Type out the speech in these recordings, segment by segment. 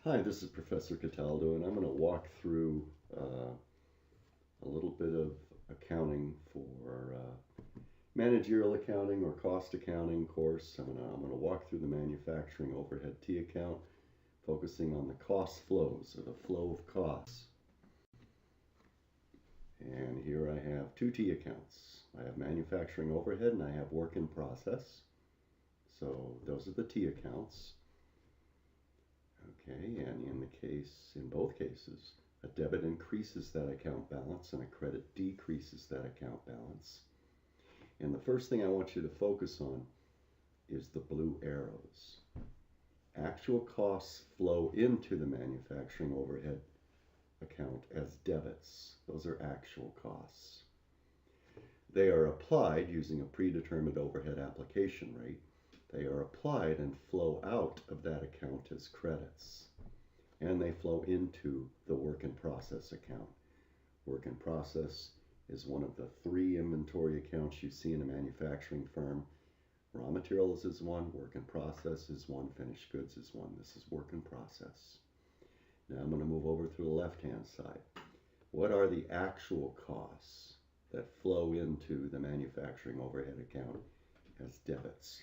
Hi, this is Professor Cataldo, and I'm going to walk through a little bit of accounting for managerial accounting or cost accounting course. I'm going to walk through the manufacturing overhead T account, focusing on the cost flows or the flow of costs. And here I have two T accounts. I have manufacturing overhead and I have work in process. So those are the T accounts. Okay, and in both cases, a debit increases that account balance and a credit decreases that account balance. And the first thing I want you to focus on is the blue arrows. Actual costs flow into the manufacturing overhead account as debits. Those are actual costs. They are applied using a predetermined overhead application rate. They are applied and flow out of that account as credits. And they flow into the work in process account. Work in process is one of the three inventory accounts you see in a manufacturing firm. Raw materials is one, work in process is one, finished goods is one. This is work in process. Now I'm going to move over to the left-hand side. What are the actual costs that flow into the manufacturing overhead account as debits?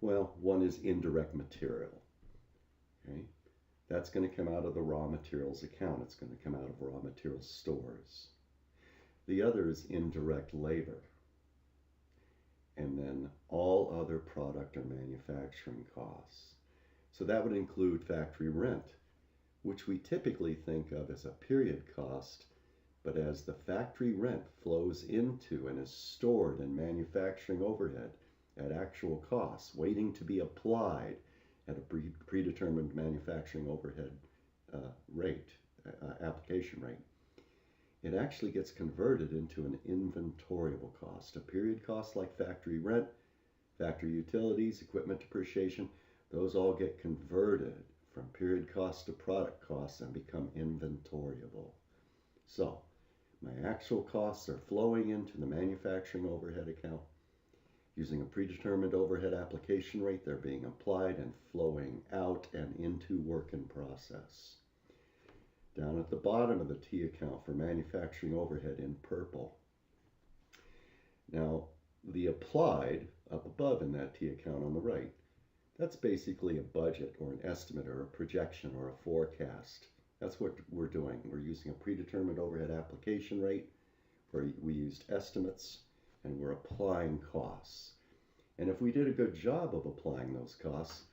Well, one is indirect material. Okay? That's going to come out of the raw materials account. It's going to come out of raw materials stores. The other is indirect labor. And then all other product or manufacturing costs. So that would include factory rent, which we typically think of as a period cost, but as the factory rent flows into and is stored in manufacturing overhead at actual costs, waiting to be applied at a predetermined manufacturing overhead application rate, it actually gets converted into an inventoriable cost. A period cost like factory rent, factory utilities, equipment depreciation, those all get converted from period cost to product costs and become inventoriable. So my actual costs are flowing into the manufacturing overhead account. Using a predetermined overhead application rate, they're being applied and flowing out and into work in process. Down at the bottom of the T account for manufacturing overhead in purple. Now, the applied up above in that T account on the right, that's basically a budget or an estimate or a projection or a forecast. That's what we're doing. We're using a predetermined overhead application rate where we used estimates and we're applying costs. And if we did a good job of applying those costs,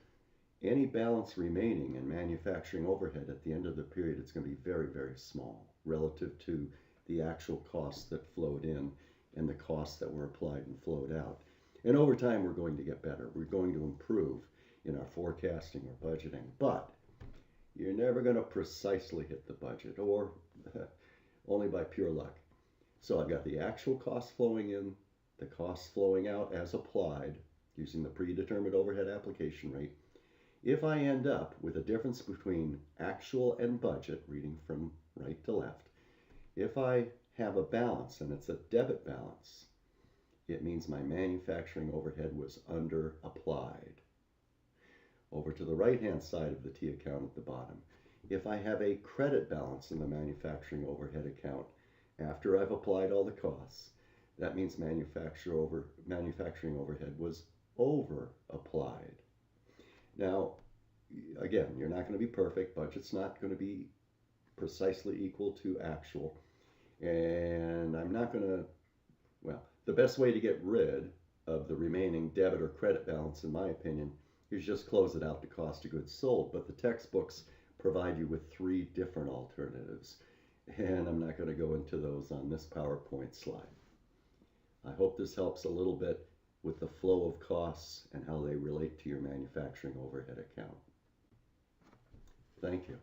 any balance remaining in manufacturing overhead at the end of the period is going to be very, very small relative to the actual costs that flowed in and the costs that were applied and flowed out. And over time, we're going to get better. We're going to improve in our forecasting or budgeting, but you're never going to precisely hit the budget, or only by pure luck. So I've got the actual costs flowing in, the costs flowing out as applied using the predetermined overhead application rate. If I end up with a difference between actual and budget, reading from right to left, if I have a balance and it's a debit balance, it means my manufacturing overhead was under applied. Over to the right-hand side of the T account at the bottom, if I have a credit balance in the manufacturing overhead account after I've applied all the costs, that means manufacturing overhead was over applied. Now, again, you're not going to be perfect. Budget's not going to be precisely equal to actual. And I'm not going to, well, the best way to get rid of the remaining debit or credit balance, in my opinion, is just close it out to cost of goods sold. But the textbooks provide you with three different alternatives. And I'm not going to go into those on this PowerPoint slide. I hope this helps a little bit with the flow of costs and how they relate to your manufacturing overhead account. Thank you.